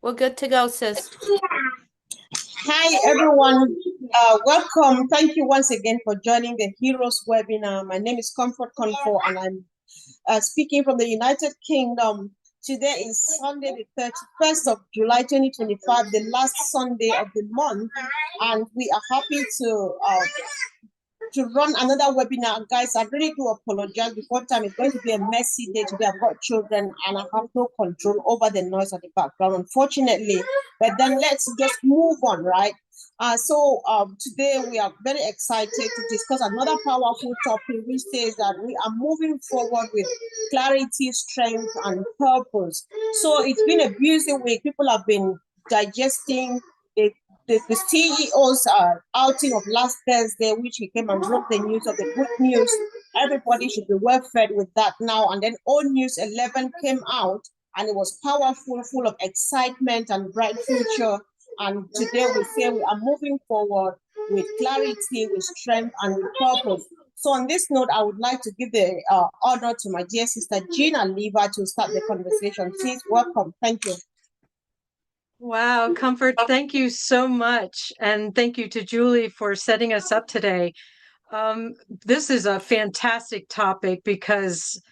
We're good to go, sis. Hi, everyone. Welcome. Thank you once again for joining the Heroes webinar. My name is Comfort Comfort, and I'm speaking from the United Kingdom. Today is Sunday, the 31st of July, 2025, the last Sunday of the month, and we are happy to run another webinar. Guys, I really do apologize before time. It's going to be a messy day today. I've got children and I have no control over the noise at the background, unfortunately. But then let's just move on, right? Today we are very excited to discuss another powerful topic, which says that we are moving forward with clarity, strength, and purpose. So it's been a busy week. People have been digesting the CEO's outing of last Thursday, which he came and broke the news of the good news. Everybody should be well fed with that now. And then All News 11 came out, and it was powerful, full of excitement and bright future. And today we say we are moving forward with clarity, with strength, and with purpose. So on this note, I would like to give the honor to my dear sister Gina Lever to start the conversation. Please welcome. Thank you. Wow, Comfort, thank you so much. And thank you to Julie for setting us up today. This is a fantastic topic because,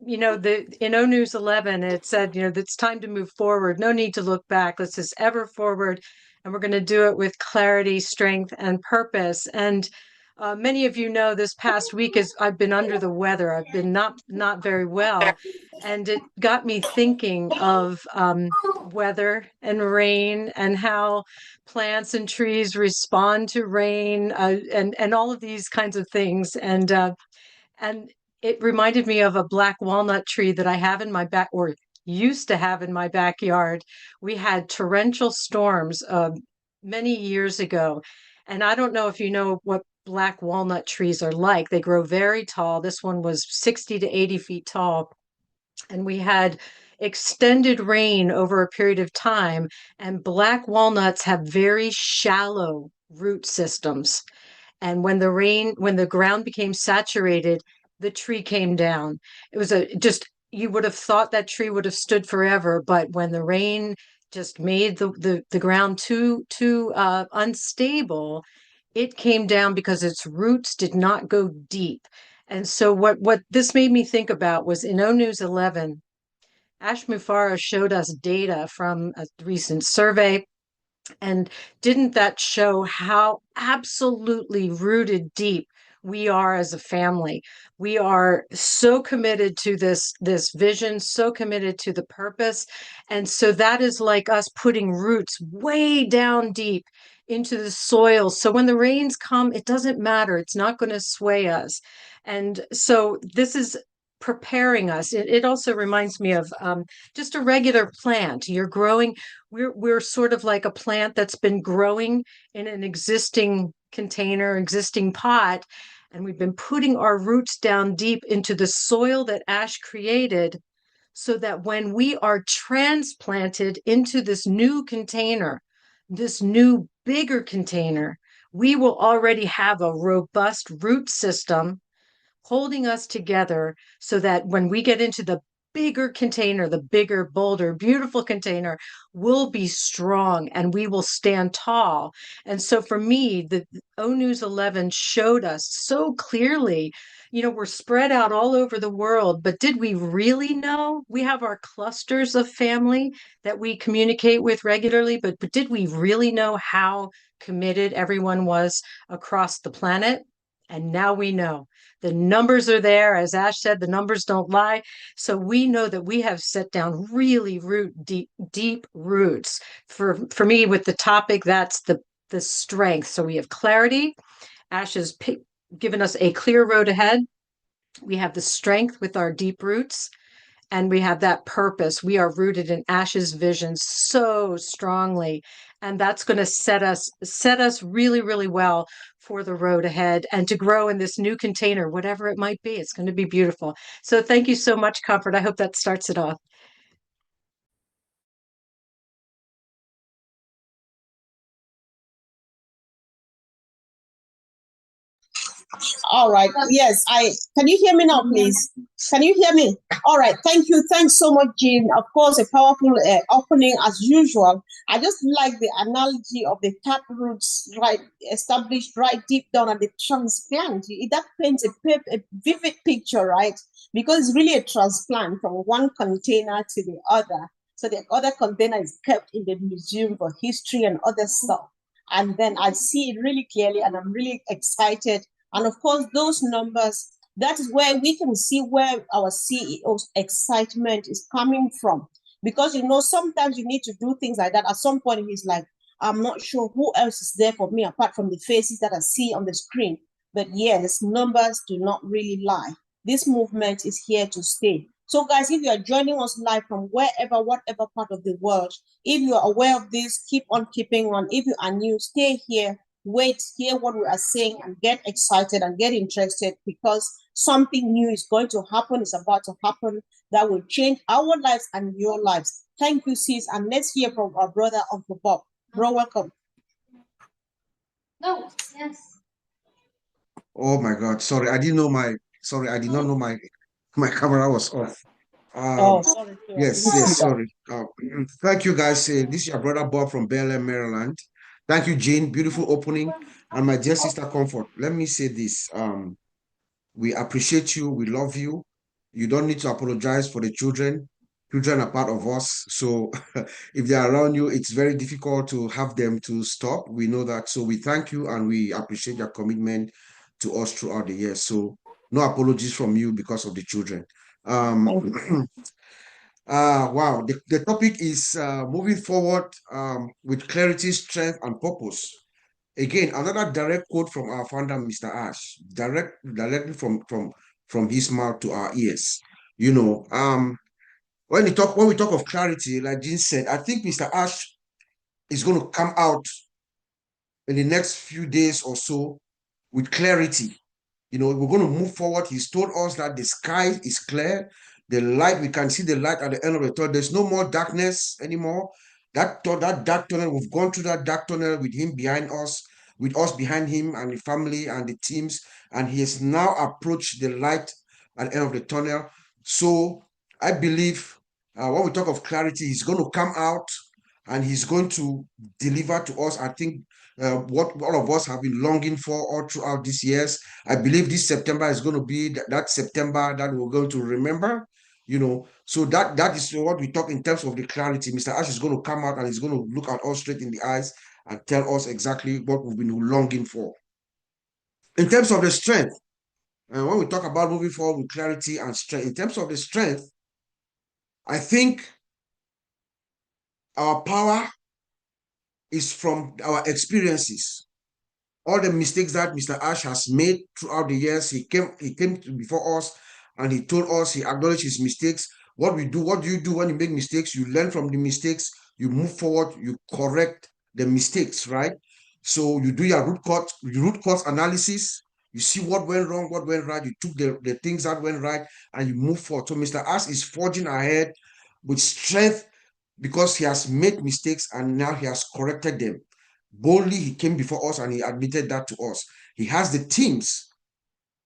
in O News 11, it said, it's time to move forward. No need to look back. Let's just ever forward. And we're going to do it with clarity, strength, and purpose. And many of you know this past week I've been under the weather. I've been not very well. And it got me thinking of weather and rain and how plants and trees respond to rain and all of these kinds of things. And it reminded me of a black walnut tree that I have in my back, or used to have in my backyard. We had torrential storms many years ago. And I don't know if you know what black walnut trees are like. They grow very tall. This one was 60 to 80 feet tall. And we had extended rain over a period of time. And black walnuts have very shallow root systems. And when the ground became saturated, the tree came down. It was you would have thought that tree would have stood forever, but when the rain just made the ground too unstable, it came down because its roots did not go deep. And so what this made me think about was in O News 11, Ash Mufareh showed us data from a recent survey. And didn't that show how absolutely rooted deep we are as a family? We are so committed to this vision, so committed to the purpose. And so that is like us putting roots way down deep into the soil. So when the rains come, it doesn't matter. It's not going to sway us. And so this is preparing us. It also reminds me of just a regular plant. You're growing. We're sort of like a plant that's been growing in an existing container, existing pot, and we've been putting our roots down deep into the soil that Ash created, so that when we are transplanted into this new container, this new bigger container, we will already have a robust root system holding us together, so that when we get into the bigger container, the bigger, bolder, beautiful container, will be strong and we will stand tall. And so for me, the O News 11 showed us so clearly, we're spread out all over the world, but did we really know? We have our clusters of family that we communicate with regularly, but did we really know how committed everyone was across the planet? And now we know. The numbers are there. As Ash said, the numbers don't lie. So we know that we have set down really deep roots. For me, with the topic, that's the strength. So we have clarity. Ash has given us a clear road ahead. We have the strength with our deep roots. And we have that purpose. We are rooted in Ash's vision so strongly. And that's going to set us really, really well for the road ahead and to grow in this new container, whatever it might be. It's going to be beautiful. So thank you so much, Comfort. I hope that starts it off. All right. Yes, can you hear me now, please? Can you hear me? All right. Thank you. Thanks so much, Jean. Of course, a powerful opening as usual. I just like the analogy of the tap roots, right, established right deep down at the transplant. That paints a vivid picture, right? Because it's really a transplant from one container to the other. So the other container is kept in the museum for history and other stuff. And then I see it really clearly, and I'm really excited. And of course, those numbers, that is where we can see where our CEO's excitement is coming from. Because, sometimes you need to do things like that. At some point, he's like, I'm not sure who else is there for me apart from the faces that I see on the screen. But yes, numbers do not really lie. This movement is here to stay. So, guys, if you are joining us live from wherever, whatever part of the world, if you are aware of this, keep on keeping on. If you are new, stay here, wait, hear what we are saying, and get excited and get interested, because something new is going to happen, is about to happen, that will change our lives and your lives. Thank you, sis. And let's hear from our brother, Uncle Bob. Bro, welcome. No, yes. Oh my God, sorry, I did not know my camera was off. Sorry. Yes, sorry. Thank you, guys. This is your brother Bob from Bel Maryland. Thank you, Jane. Beautiful opening. And my dear sister Comfort, let me say this. We appreciate you. We love you. You don't need to apologize for the children. Children are part of us. So if they're around you, it's very difficult to have them to stop. We know that. So we thank you and we appreciate your commitment to us throughout the years. So no apologies from you because of the children. Wow, the topic is moving forward with clarity, strength, and purpose. Again, another direct quote from our founder, Mr. Ash, directly from his mouth to our ears. When we talk of clarity, like Jean said, I think Mr. Ash is going to come out in the next few days or so with clarity. We're going to move forward. He's told us that the sky is clear. The light, we can see the light at the end of the tunnel. There's no more darkness anymore. That dark tunnel, we've gone through that dark tunnel with him behind us, with us behind him and the family and the teams. And he has now approached the light at the end of the tunnel. So I believe when we talk of clarity, he's going to come out and he's going to deliver to us, I think, what all of us have been longing for all throughout these years. I believe this September is going to be that September that we're going to remember, So that is what we talk in terms of the clarity. Mr. Ash is going to come out and he's going to look at us straight in the eyes and tell us exactly what we've been longing for. In terms of the strength, and when we talk about moving forward with clarity and strength, in terms of the strength, I think our power is from our experiences. All the mistakes that Mr. Ash has made throughout the years, he came before us and he told us, he acknowledged his mistakes. What do you do when you make mistakes? You learn from the mistakes, you move forward, you correct the mistakes, right? So you do your root cause analysis, you see what went wrong, what went right, you took the things that went right, and you move forward. So Mr. Ash is forging ahead with strength because he has made mistakes and now he has corrected them. Boldly, he came before us and he admitted that to us. He has the teams,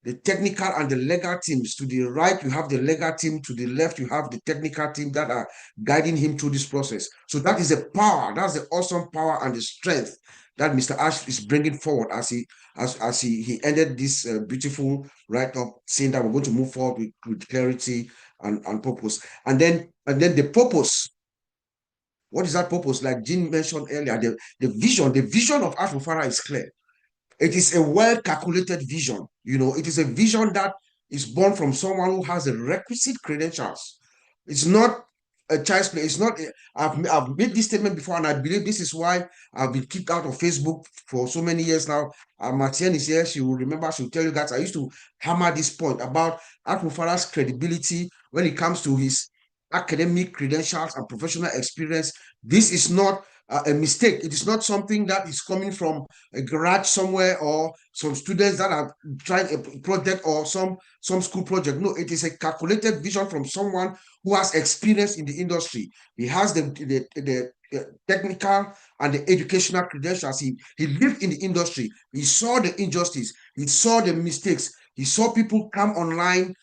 the technical and the legal teams. To the right, you have the legal team. To the left, you have the technical team that are guiding him through this process. So that is the power. That's the awesome power and the strength that Mr. Ash is bringing forward as he ended this beautiful write-up, saying that we're going to move forward with clarity and purpose. And then the purpose. What is that purpose? Like Jean mentioned earlier, the vision of Ash Mufareh is clear. It is a well-calculated vision. It is a vision that is born from someone who has the requisite credentials. It's not a child's play. It's not. I've made this statement before, and I believe this is why I've been kicked out of Facebook for so many years now. Martienne is here. She will remember. She'll tell you guys. I used to hammer this point about Ash Mufareh's credibility when it comes to his academic credentials and professional experience. This is not a mistake. It is not something that is coming from a garage somewhere or some students that are trying a project or some school project. No, it is a calculated vision from someone who has experience in the industry. He has the technical and the educational credentials. He lived in the industry. He saw the injustice. He saw the mistakes. He saw people come online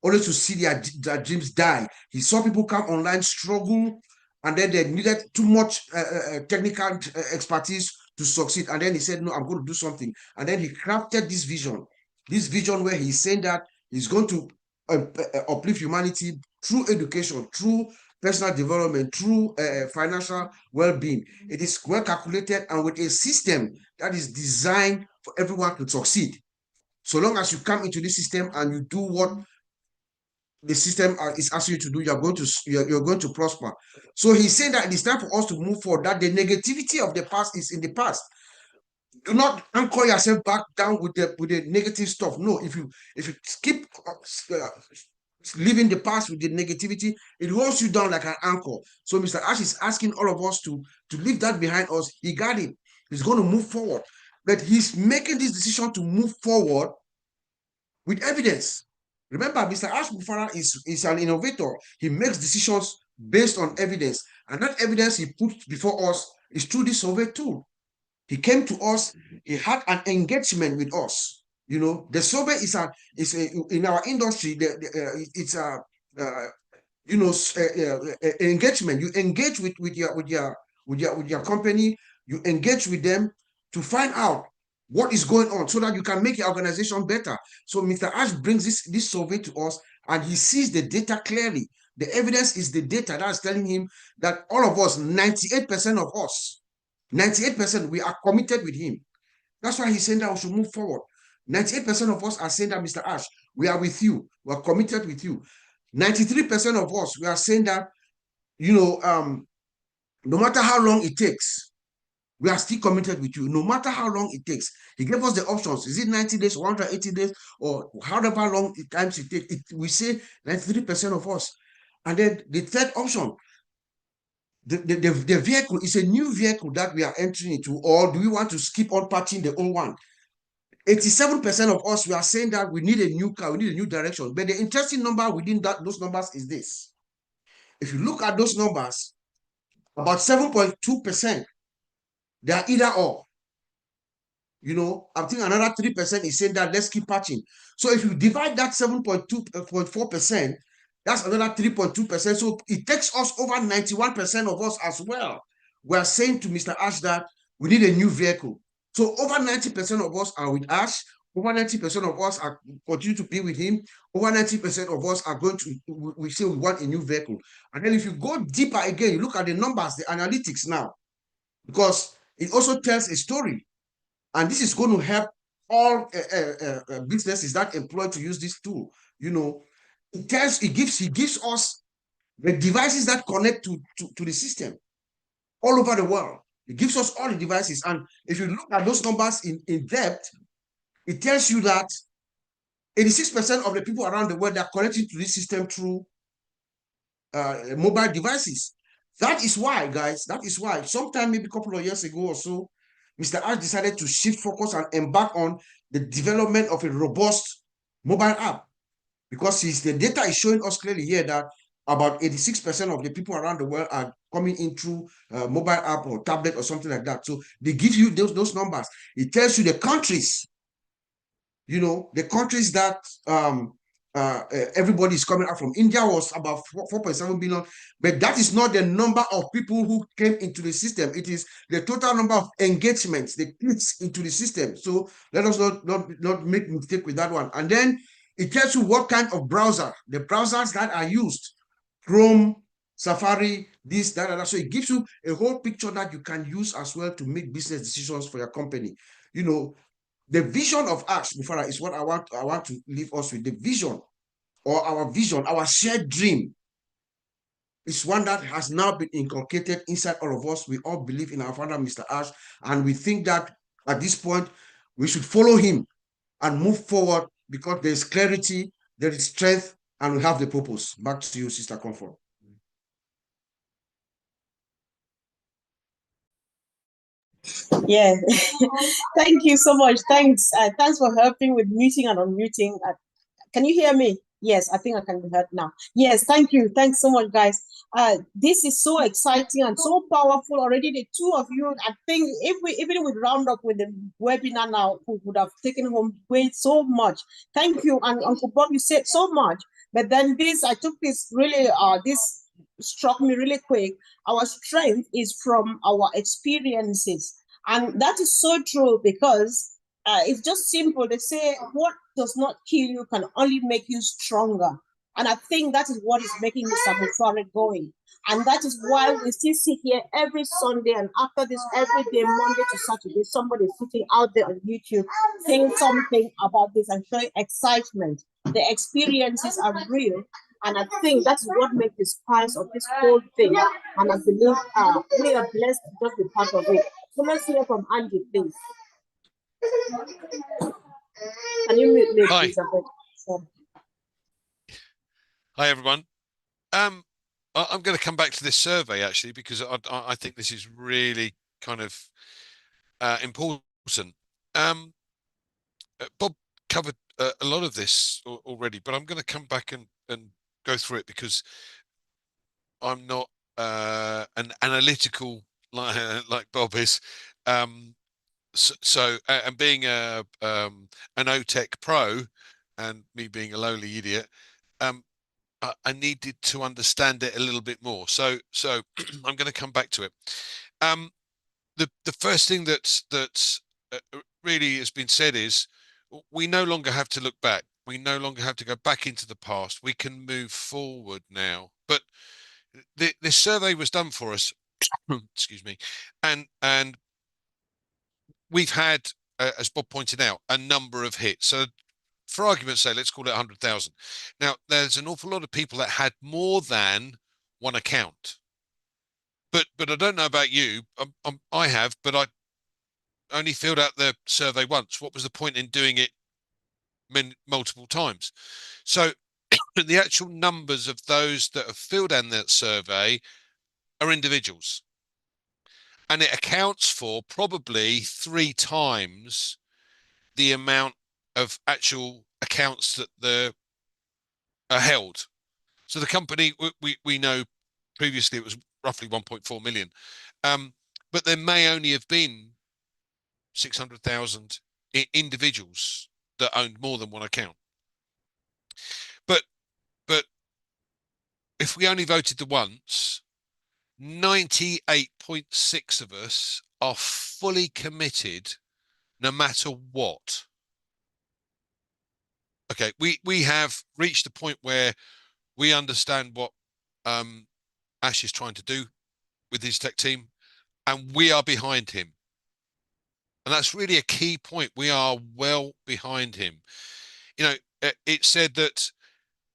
only to see their dreams die. He saw people come online, struggle, and then they needed too much technical expertise to succeed. And then he said, no, I'm going to do something. And then he crafted this vision where he's saying that he's going to uplift humanity through education, through personal development, through financial well-being. It is well calculated and with a system that is designed for everyone to succeed. So long as you come into this system and you do what the system is asking you to do, you're going to prosper. So he's saying that it is time for us to move forward, that the negativity of the past is in the past. Do not anchor yourself back down with the negative stuff. No, if you keep living the past with the negativity, it holds you down like an anchor. So Mr. Ash is asking all of us to leave that behind us. He got it. He's going to move forward. But he's making this decision to move forward with evidence. Remember, Mr. Ash Mufareh is an innovator. He makes decisions based on evidence. And that evidence he puts before us is through this survey tool. He came to us. He had an engagement with us. You know, the survey is in our industry. It's a engagement. You engage with your company. You engage with them to find out what is going on so that you can make your organization better. So Mr. Ash brings this survey to us, and he sees the data clearly. The evidence is the data that's telling him that all of us, 98% of us, 98%, we are committed with him. That's why he's saying that we should move forward. 98% of us are saying that, Mr. Ash, we are with you. We are committed with you. 93% of us, we are saying that, no matter how long it takes, we are still committed with you, no matter how long it takes. He gave us the options. Is it 90 days, 180 days, or however long times it takes? We say 93% of us. And then the third option, the vehicle is a new vehicle that we are entering into, or do we want to keep on patching the old one? 87% of us, we are saying that we need a new car, we need a new direction. But the interesting number within those numbers is this. If you look at those numbers, about 7.2%, they are either or. I think another 3% is saying that let's keep patching. So if you divide that 7.4%, that's another 3.2%. So it takes us over 91% of us as well. We are saying to Mr. Ash that we need a new vehicle. So over 90% of us are with Ash. Over 90% of us are continue to be with him. Over 90% of us are going to, we say we want a new vehicle. And then if you go deeper again, you look at the numbers, the analytics now, because it also tells a story. And this is going to help all businesses that employ to use this tool. He gives us the devices that connect to the system all over the world. It gives us all the devices. And if you look at those numbers in depth, it tells you that 86% of the people around the world are connected to this system through mobile devices. That is why, guys, sometime maybe a couple of years ago or so, Mr. Ash decided to shift focus and embark on the development of a robust mobile app, because the data is showing us clearly here that about 86% of the people around the world are coming in through mobile app or tablet or something like that. So they give you those numbers. It tells you the countries, the countries that everybody is coming out from. India was about 4.7 billion, but that is not the number of people who came into the system. It is the total number of engagements, the clicks into the system. So let us not make mistake with that one. And then it tells you what kind of browser, the browsers that are used, Chrome, Safari, this, that. So it gives you a whole picture that you can use as well to make business decisions for your company. The vision of Ash Mufareh is what I want to leave us with. The vision, or our vision, our shared dream, is one that has now been inculcated inside all of us. We all believe in our founder, Mr. Ash, and we think that at this point, we should follow him and move forward, because there is clarity, there is strength, and we have the purpose. Back to you, Sister Comfort. Yeah, thank you so much. Thanks for helping with muting and unmuting. Can you hear me? Yes, I think I can be heard now. Yes, thank you. Thanks so much, guys. This is so exciting and so powerful already. The two of you, I think, if we even we round up with the webinar now, we would have taken home way so much. Thank you, and Uncle Bob, you said so much. But then this, I took this really, this struck me really quick. Our strength is from our experiences, and that is so true because it's just simple. They say what does not kill you can only make you stronger. And I think that is what is making Mr. Mufareh going. And that is why we still sit here every Sunday, and after this, every day, Monday to Saturday, somebody sitting out there on YouTube saying something about this and showing excitement. The experiences are real. And I think that's what makes the spice of this whole thing. And I believe we are blessed to just be part of it. So let's hear from Andy, please. Can you mute me, please? Hi, everyone. I'm going to come back to this survey, actually, because I think this is really kind of important. Bob covered a lot of this already, but I'm going to come back and go through it because I'm not an analytical like Bob is. So and being an OTech pro and me being a lowly idiot, I needed to understand it a little bit more. So I'm going to come back to it. The first thing that's really has been said is we no longer have to look back. We no longer have to go back into the past. We can move forward now. But this survey was done for us. Excuse me, and we've had, as Bob pointed out, a number of hits. So for argument's sake, let's call it 100,000. Now, there's an awful lot of people that had more than one account. But I don't know about you. I have, but I only filled out the survey once. What was the point in doing it multiple times? So the actual numbers of those that have filled in that survey are individuals. And it accounts for probably 3 times the amount of actual accounts that are held. So the company, we know previously it was roughly 1.4 million. But there may only have been 600,000 individuals that owned more than one account. But if we only voted the once, 98.6 of us are fully committed no matter what. Okay, we have reached a point where we understand what Ash is trying to do with his tech team, and we are behind him. And that's really a key point. We are well behind him. You know, it said that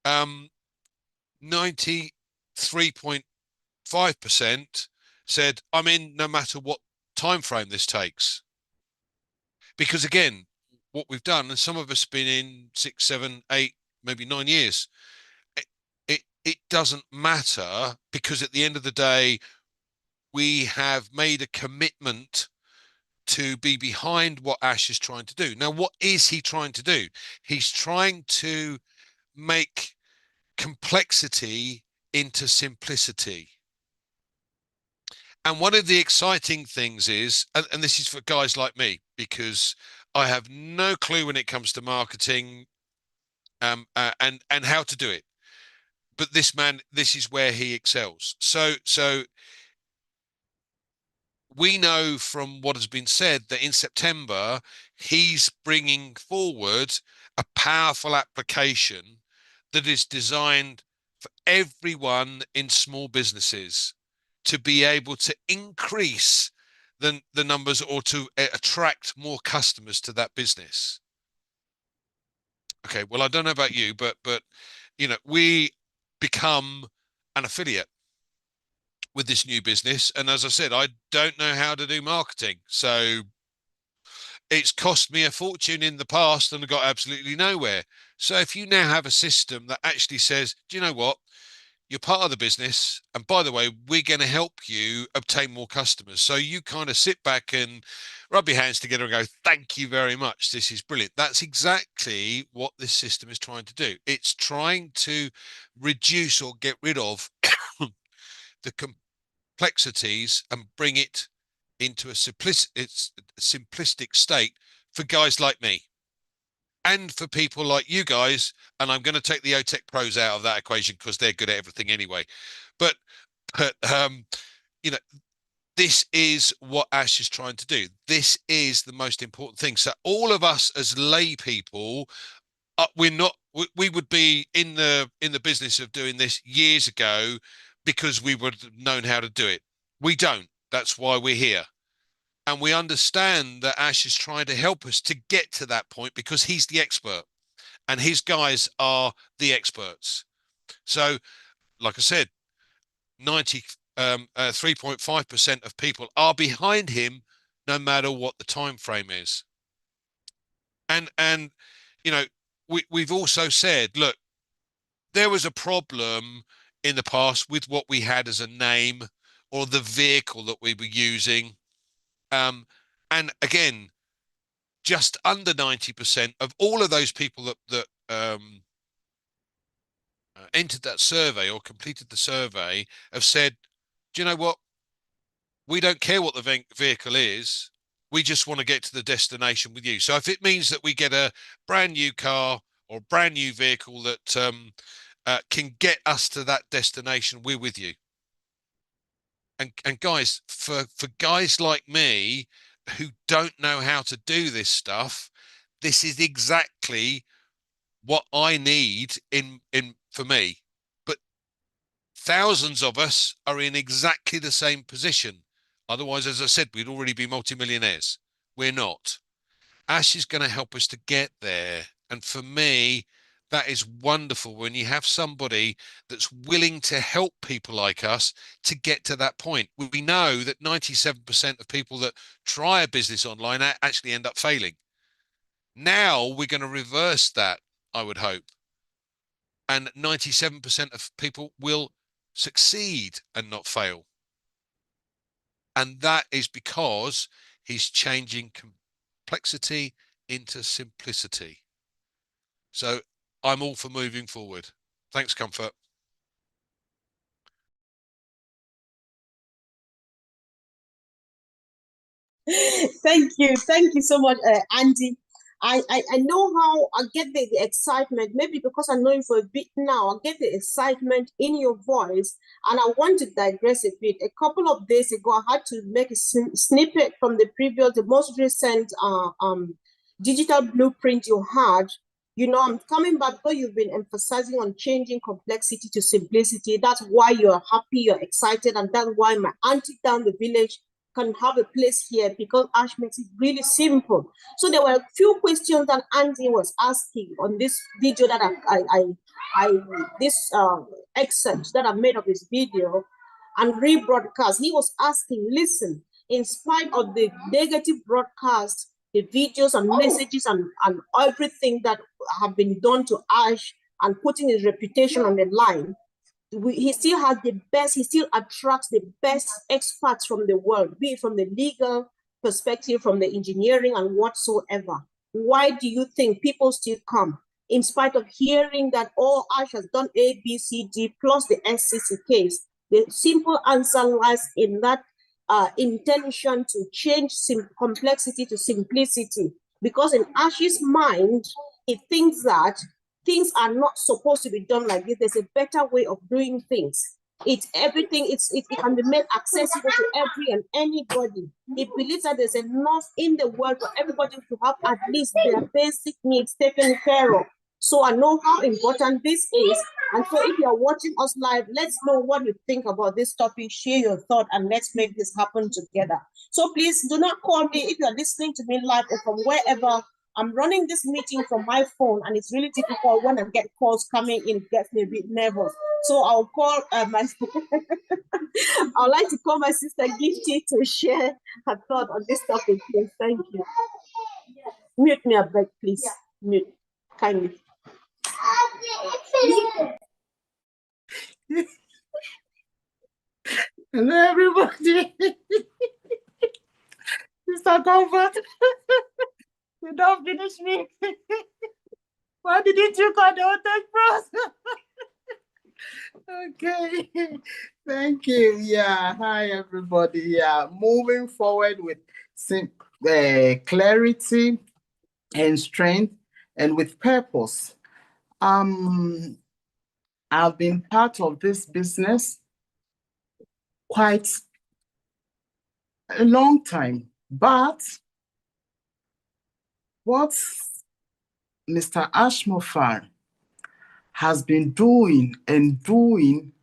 93.5% said, I'm in no matter what time frame this takes. Because again, what we've done, and some of us have been in 6, 7, 8, maybe 9 years, it doesn't matter, because at the end of the day, we have made a commitment to be behind what Ash is trying to do. Now, what is he trying to do? He's trying to make complexity into simplicity. And one of the exciting things is, and this is for guys like me, because I have no clue when it comes to marketing and how to do it. But this man, this is where he excels. So we know from what has been said that in September, he's bringing forward a powerful application that is designed for everyone in small businesses to be able to increase the numbers, or to attract more customers to that business. Okay, well, I don't know about you, but you know, we become an affiliate with this new business. And as I said, I don't know how to do marketing. So it's cost me a fortune in the past and I got absolutely nowhere. So if you now have a system that actually says, do you know what? You're part of the business. And by the way, we're going to help you obtain more customers. So you kind of sit back and rub your hands together and go, thank you very much. This is brilliant. That's exactly what this system is trying to do. It's trying to reduce or get rid of the complexities and bring it into a simplistic state for guys like me and for people like you guys. And I'm going to take the OTEC pros out of that equation because they're good at everything anyway. But you know, this is what Ash is trying to do. This is the most important thing. So all of us as lay people, we're not. We would be in the business of doing this years ago because we would have known how to do it. We don't. That's why we're here. And we understand that Ash is trying to help us to get to that point because he's the expert and his guys are the experts. So, like I said, 3.5% of people are behind him no matter what the time frame is. And you know, we've also said, look, there was a problem in the past with what we had as a name or the vehicle that we were using. And again, just under 90% of all of those people that entered that survey or completed the survey have said, do you know what? We don't care what the vehicle is. We just want to get to the destination with you. So if it means that we get a brand new car or brand new vehicle that can get us to that destination, we're with you. And guys, for guys like me who don't know how to do this stuff, this is exactly what I need in for me. But thousands of us are in exactly the same position. Otherwise, as I said, we'd already be multimillionaires. We're not. Ash is going to help us to get there. And for me, that is wonderful when you have somebody that's willing to help people like us to get to that point. We know that 97% of people that try a business online actually end up failing. Now we're going to reverse that, I would hope. And 97% of people will succeed and not fail. And that is because he's changing complexity into simplicity. So I'm all for moving forward. Thanks, Comfort. Thank you so much, Andy. I know how I get the excitement, maybe because I know you for a bit now. I get the excitement in your voice, and I want to digress a bit. A couple of days ago, I had to make a snippet from the most recent digital blueprint you had. You know, I'm coming back because you've been emphasizing on changing complexity to simplicity. That's why you're happy, you're excited, and that's why my auntie down the village can have a place here, because Ash makes it really simple. So there were a few questions that Andy was asking on this video that this excerpt that I made of his video and rebroadcast. He was asking, listen, in spite of the negative broadcast, the videos and messages and everything that have been done to Ash and putting his reputation on the line, he still has the best, he still attracts the best experts from the world, be it from the legal perspective, from the engineering and whatsoever. Why do you think people still come? In spite of hearing that, oh, Ash has done A, B, C, D, plus the SCC case, the simple answer lies in that intention to change complexity to simplicity. Because in Ash's mind, he thinks that things are not supposed to be done like this. There's a better way of doing things. It can be made accessible to every and anybody. He believes that there's enough in the world for everybody to have at least their basic needs taken care of. So I know how important this is. And so if you're watching us live, let's know what you think about this topic. Share your thought and let's make this happen together. So please do not call me if you're listening to me live or from wherever. I'm running this meeting from my phone, and it's really difficult when I get calls coming in. It gets me a bit nervous. So I'll call my I'd like to call my sister Gifty to share her thought on this topic. Please. Thank you. Mute me, I beg, please. Mute, kindly. Hello, everybody. Mr. Comfort, you don't finish me. Why didn't you call the OTEC pros? Okay, thank you. Yeah, hi everybody. Yeah, moving forward with clarity and strength and with purpose. I've been part of this business quite a long time, but what Mr. Ash Mufareh has been doing and doing,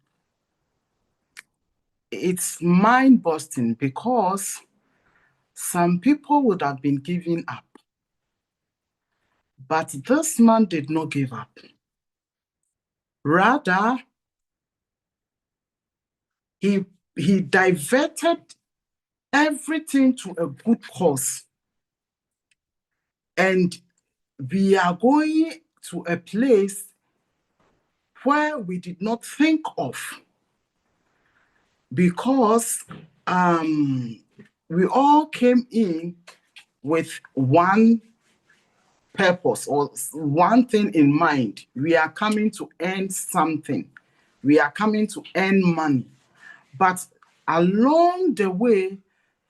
it's mind-busting because some people would have been giving up. But this man did not give up. Rather, he diverted everything to a good cause. And we are going to a place where we did not think of, because we all came in with one purpose or one thing in mind. We are coming to earn something. We are coming to earn money. But along the way,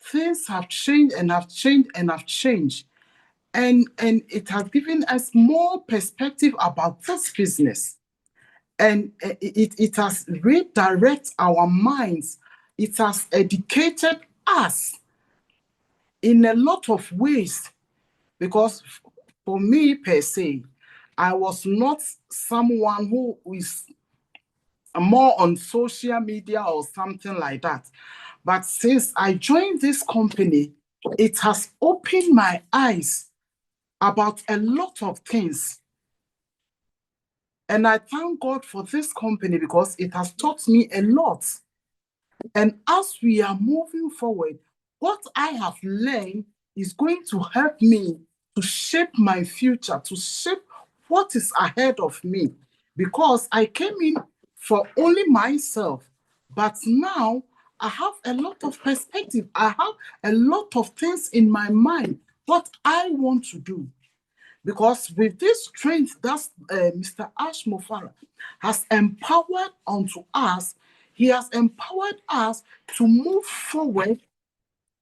things have changed and have changed and have changed. And it has given us more perspective about this business. And it has redirected our minds. It has educated us in a lot of ways. Because for me, per se, I was not someone who is more on social media or something like that. But since I joined this company, it has opened my eyes about a lot of things. And I thank God for this company because it has taught me a lot. And as we are moving forward, what I have learned is going to help me to shape my future, to shape what is ahead of me. Because I came in for only myself, but now I have a lot of perspective. I have a lot of things in my mind, what I want to do. Because with this strength that Mr. Ash Mufareh has empowered unto us, he has empowered us to move forward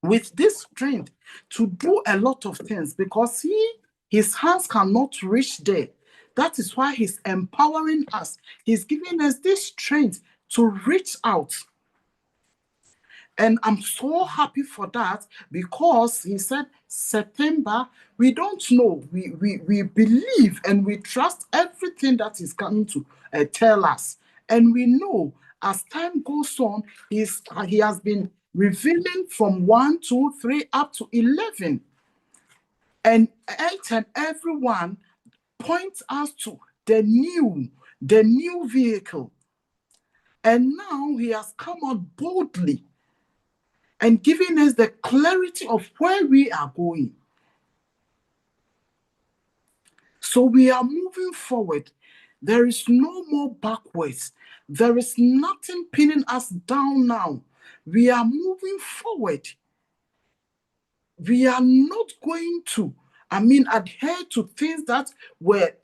with this strength to do a lot of things, because his hands cannot reach there. That is why he's empowering us. He's giving us this strength to reach out. And I'm so happy for that, because he said September, we don't know. We believe and we trust everything that is coming to tell us. And we know as time goes on, he has been revealing from 1, 2, 3 up to 11. And each and every one points us to the new vehicle. And now he has come out boldly and giving us the clarity of where we are going. So we are moving forward. There is no more backwards. There is nothing pinning us down now. We are moving forward. We are not going to, adhere to things that were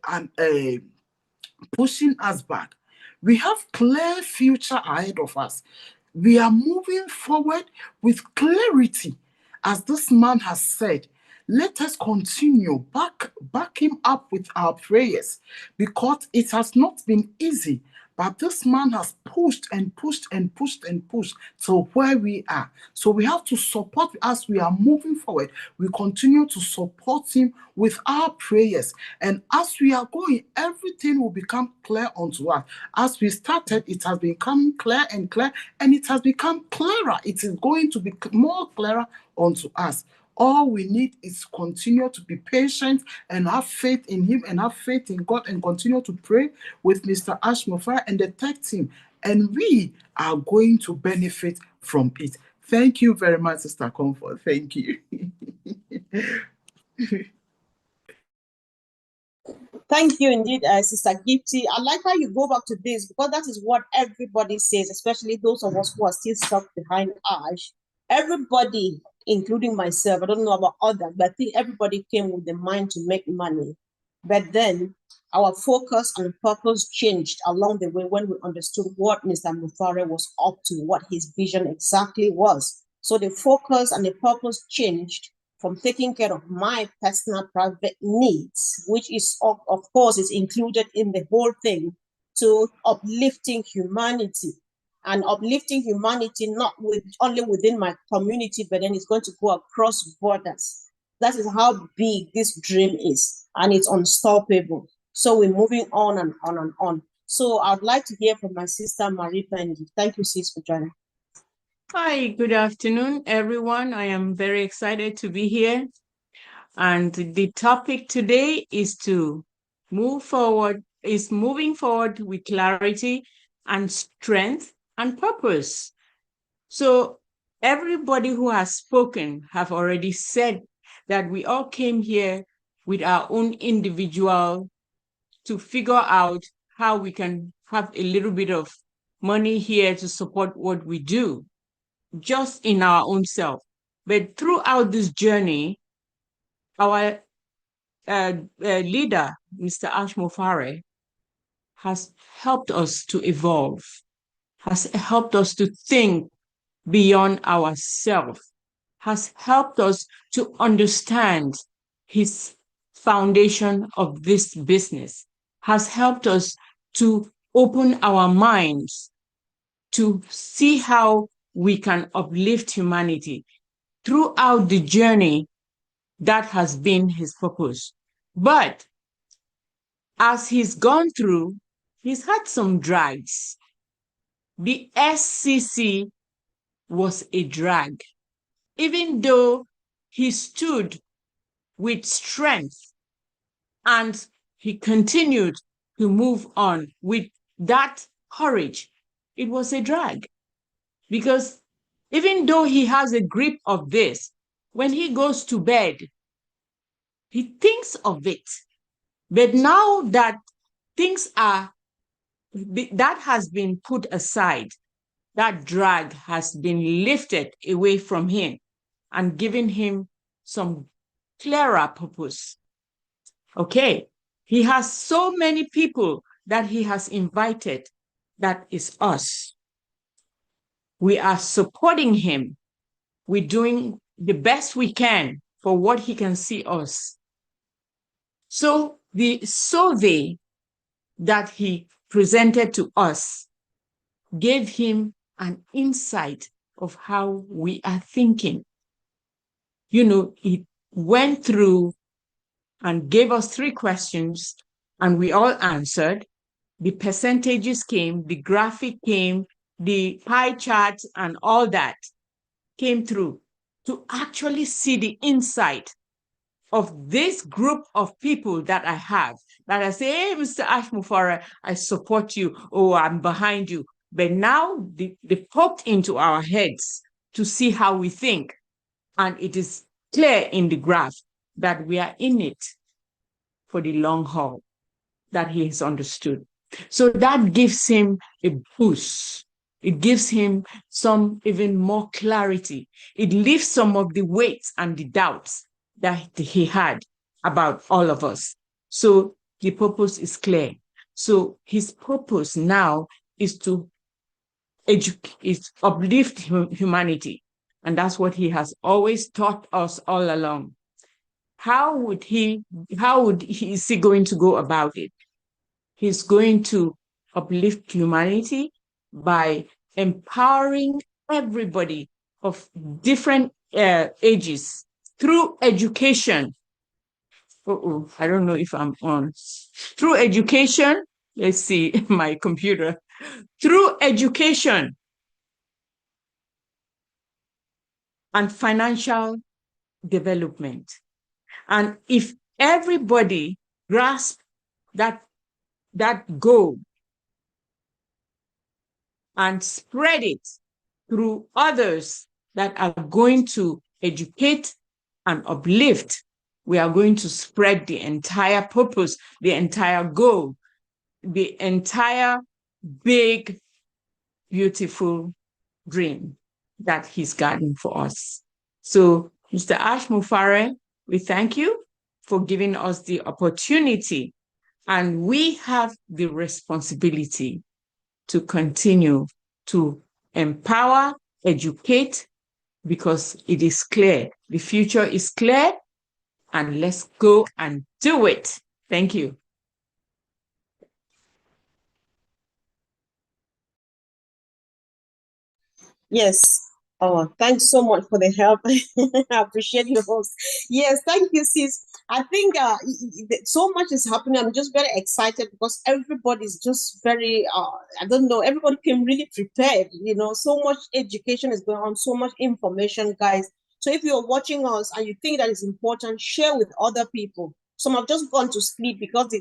pushing us back. We have clear future ahead of us. We are moving forward with clarity. As this man has said, let us continue, back him up with our prayers, because it has not been easy. But this man has pushed and pushed and pushed and pushed to where we are. So we have to support as we are moving forward. We continue to support him with our prayers. And as we are going, everything will become clear unto us. As we started, it has become clear and clear, and it has become clearer. It is going to be more clearer unto us. All we need is continue to be patient and have faith in him and have faith in God, and continue to pray with Mr. Ash Mufareh and the tech team. And we are going to benefit from it. Thank you very much, Sister Comfort. Thank you. Thank you indeed, Sister Gifty. I like how you go back to this, because that is what everybody says, especially those of us who are still stuck behind Ash. Everybody, including myself, I don't know about others, but I think everybody came with the mind to make money. But then our focus and purpose changed along the way when we understood what Mr. Mufareh was up to, what his vision exactly was. So the focus and the purpose changed from taking care of my personal private needs, which is, of course, is included in the whole thing, to uplifting humanity. And uplifting humanity not only within my community, but then it's going to go across borders. That is how big this dream is, and it's unstoppable. So we're moving on and on and on. So I'd like to hear from my sister, Marie Pendi. Thank you, sis, for joining. Hi, good afternoon, everyone. I am very excited to be here. And the topic today is moving forward with clarity and strength and purpose. So everybody who has spoken have already said that we all came here with our own individual to figure out how we can have a little bit of money here to support what we do, just in our own self. But throughout this journey, our leader, Mr. Ash Mufareh, has helped us to evolve, has helped us to think beyond ourselves, has helped us to understand his foundation of this business, has helped us to open our minds to see how we can uplift humanity. Throughout the journey, that has been his purpose. But as he's gone through, he's had some drags. The SCC was a drag. Even though he stood with strength and he continued to move on with that courage, it was a drag. Because even though he has a grip of this, when he goes to bed, he thinks of it. But now that that has been put aside, that drag has been lifted away from him and given him some clearer purpose. Okay, he has so many people that he has invited. That is us. We are supporting him. We're doing the best we can for what he can see us. So the survey that he presented to us gave him an insight of how we are thinking. You know, he went through and gave us 3 questions, and we all answered. The percentages came, the graphic came, the pie chart and all that came through to actually see the insight of this group of people that I have, that I say, hey, Mr. Ash Mufareh, I support you, oh, I'm behind you. But now they popped into our heads to see how we think. And it is clear in the graph that we are in it for the long haul, that he has understood. So that gives him a boost. It gives him some even more clarity. It lifts some of the weights and the doubts that he had about all of us. So the purpose is clear. So his purpose now is to uplift humanity. And that's what he has always taught us all along. Is he going to go about it? He's going to uplift humanity by empowering everybody of different ages through education. I don't know if I'm on. Through education, let's see my computer. Through education and financial development. And if everybody grasps that goal and spread it through others that are going to educate and uplift, we are going to spread the entire purpose, the entire goal, the entire big, beautiful dream that he's gotten for us. So, Mr. Ash Mufareh, we thank you for giving us the opportunity And we have the responsibility to continue to empower, educate, because it is clear. The future is clear, and let's go and do it. Thank you. Yes. Oh, thanks so much for the help. I appreciate your host. Yes, thank you, sis. I think so much is happening. I'm just very excited because everybody's just very, I don't know, everybody came really prepared. So much education is going on, so much information, guys. So if you're watching us and you think that is important, share with other people. Some have just gone to sleep because they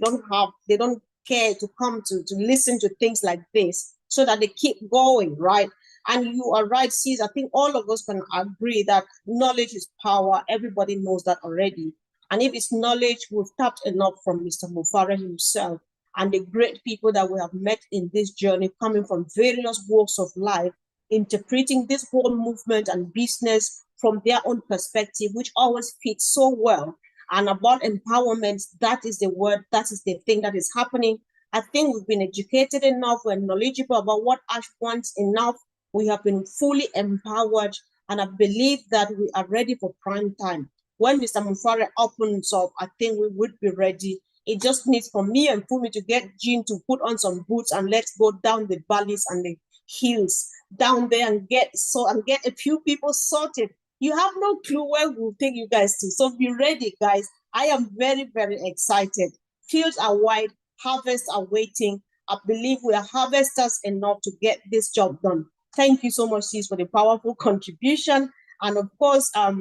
don't care to come to listen to things like this so that they keep going, right? And you are right, sis. I think all of us can agree that knowledge is power. Everybody knows that already. And if it's knowledge, we've tapped enough from Mr. Mufareh himself and the great people that we have met in this journey, coming from various walks of life, interpreting this whole movement and business from their own perspective, which always fits so well. And about empowerment, that is the word, that is the thing that is happening. I think we've been educated enough, we're knowledgeable about what Ash wants enough. We have been fully empowered, and I believe that we are ready for prime time. When Mr. Mufareh opens up, I think we would be ready. It just needs for me and Fumi to get Jean to put on some boots and let's go down the valleys and the hills down there and get a few people sorted. You have no clue where we'll take you guys to. So be ready, guys. I am very, very excited. Fields are wide, harvests are waiting. I believe we are harvesters enough to get this job done. Thank you so much, sis, for the powerful contribution. And of course, I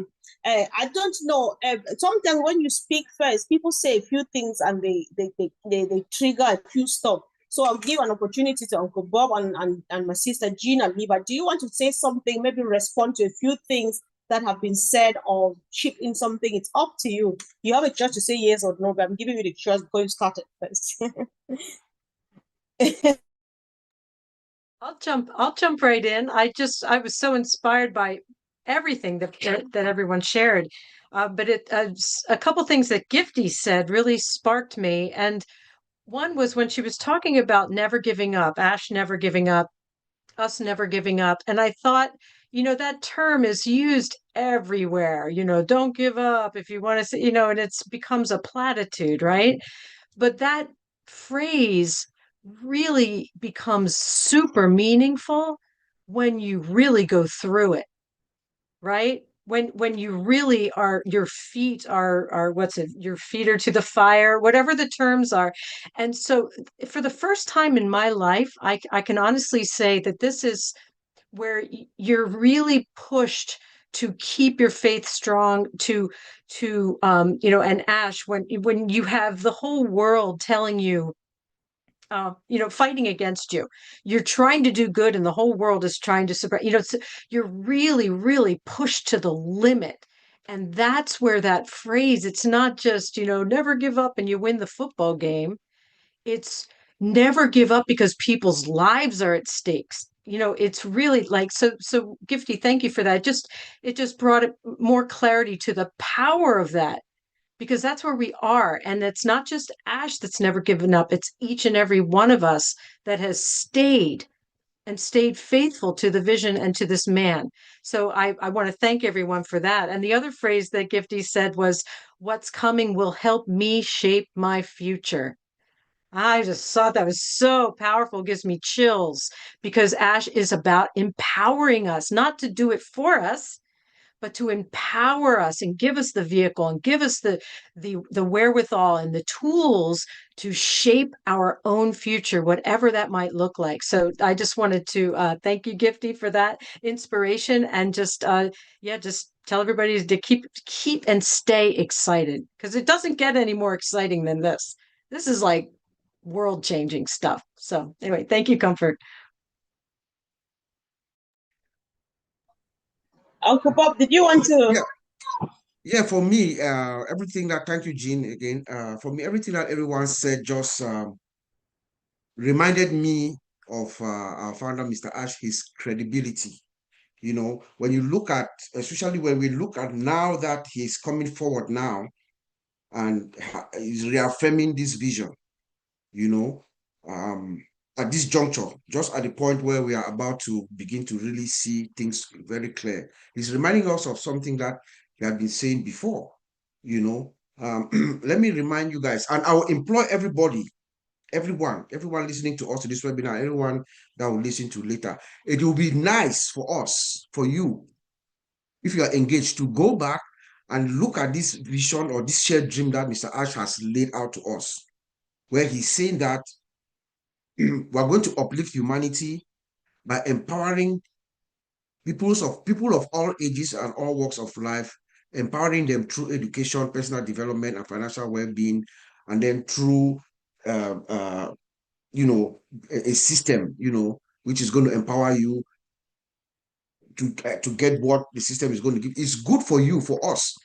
don't know. Sometimes when you speak first, people say a few things and they trigger a few stuff. So I'll give an opportunity to Uncle Bob and my sister Gina Liba. Do you want to say something? Maybe respond to a few things that have been said or chip in something. It's up to you. You have a choice to say yes or no, but I'm giving you the choice before you start it first. I'll jump right in. I was so inspired by everything that everyone shared. But a couple things that Gifty said really sparked me. And one was when she was talking about never giving up, Ash never giving up, us never giving up. And I thought, that term is used everywhere, don't give up if you want to say, and it becomes a platitude, right? But that phrase really becomes super meaningful when you really go through it, right? When you really are, your feet are what's it, your feet are to the fire, whatever the terms are. And so for the first time in my life, I can honestly say that this is where you're really pushed to keep your faith strong, and Ash, when you have the whole world telling you, fighting against you, you're trying to do good and the whole world is trying to suppress, you're really, really pushed to the limit. And that's where that phrase, it's not just, never give up and you win the football game. It's never give up because people's lives are at stakes. It's really like, so Gifty, thank you for that. It just brought more clarity to the power of that, because that's where we are. And it's not just Ash that's never given up. It's each and every one of us that has stayed faithful to the vision and to this man. So I want to thank everyone for that. And the other phrase that Gifty said was, what's coming will help me shape my future. I just thought that was so powerful, gives me chills, because Ash is about empowering us, not to do it for us, but to empower us and give us the vehicle and give us the wherewithal and the tools to shape our own future, whatever that might look like. So I just wanted to thank you, Gifty, for that inspiration, and just tell everybody to keep and stay excited, because it doesn't get any more exciting than this. This is like world-changing stuff. So anyway, thank you, Comfort. Uncle Bob, did you want to? Yeah, for me, everything that, thank you, Jean, again. For me, everything that everyone said just reminded me of our founder, Mr. Ash, his credibility. When you look at, especially when we look at now that he's coming forward now and is reaffirming this vision, you know, at this juncture, just at the point where we are about to begin to really see things very clear. He's reminding us of something that we have been saying before, you know. Let me remind you guys, and I will employ everybody, everyone listening to us to this webinar, everyone that will listen to later. It will be nice for us, for you, if you are engaged, to go back and look at this vision or this shared dream that Mr. Ash has laid out to us, where he's saying that we're going to uplift humanity by empowering people of all ages and all walks of life, empowering them through education, personal development, and financial well-being, and then through you know, a system, you know, which is going to empower you to get what the system is going to give. It's good for you, for us.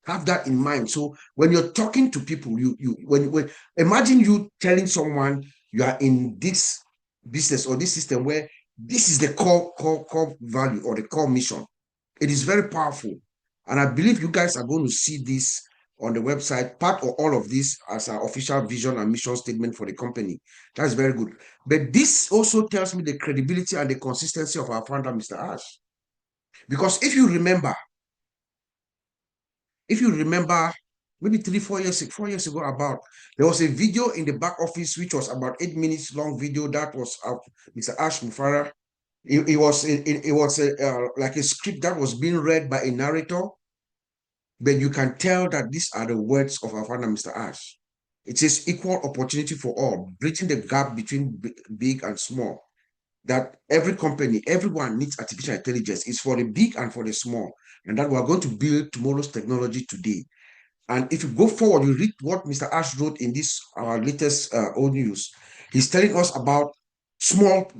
Have that in mind. So when you're talking to people, when imagine you telling someone you are in this business or this system where this is the core value or the core mission. It is very powerful. And I believe you guys are going to see this on the website, part of all of this as our official vision and mission statement for the company. That's very good. But this also tells me the credibility and the consistency of our founder, Mr. Ash. Because if you remember, maybe 4 years ago, about there was a video in the back office which was about 8 minutes long video that was of Mr. Ash Mufareh. It was like a script that was being read by a narrator, but you can tell that these are the words of our founder, Mr. Ash. It says equal opportunity for all, bridging the gap between big and small. That every company, everyone needs artificial intelligence. It's for the big and for the small, and that we're going to build tomorrow's technology today. And if you go forward, you read what Mr. Ash wrote in this our latest old news. He's telling us about small,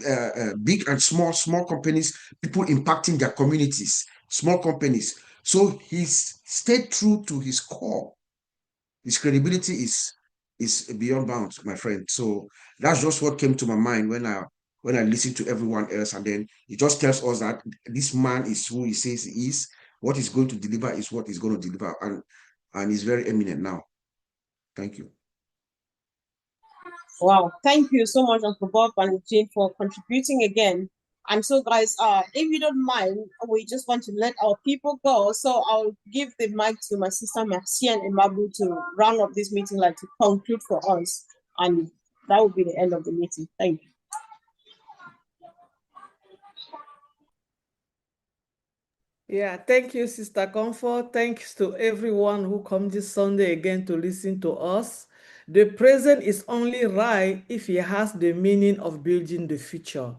big and small companies, people impacting their communities, small companies. So he's stayed true to his core. His credibility is beyond bounds, my friend. So that's just what came to my mind when I listened to everyone else, and then it just tells us that this man is who he says he is. What he's going to deliver is what he's going to deliver, and he's very eminent now. Thank you. Wow, thank you so much, Uncle Bob and Jane, for contributing again. And so, guys, if you don't mind, we just want to let our people go. So I'll give the mic to my sister Maxine and Imabu to round up this meeting, like to conclude for us. And that will be the end of the meeting. Thank you. Yeah, thank you, Sister Comfort. Thanks to everyone who come this Sunday again to listen to us. The present is only right if it has the meaning of building the future.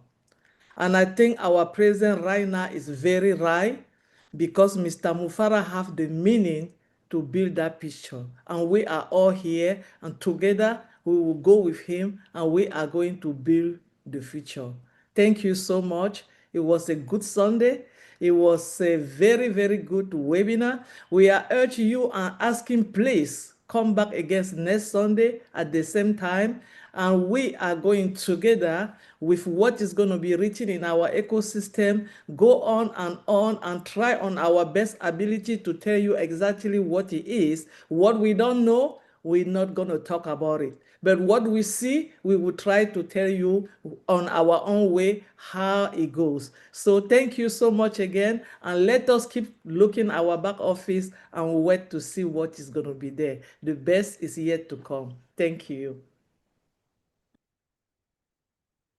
And I think our present right now is very right because Mr. Mufareh have the meaning to build that picture. And we are all here, and together we will go with him, and we are going to build the future. Thank you so much. It was a good Sunday. It was a very, very good webinar. We are urging you and asking, please come back again next Sunday at the same time. And we are going together with what is going to be written in our ecosystem, go on and try on our best ability to tell you exactly what it is. What we don't know, we're not going to talk about it. But what we see, we will try to tell you on our own way how it goes. So thank you so much again. And let us keep looking our back office and wait to see what is going to be there. The best is yet to come. Thank you.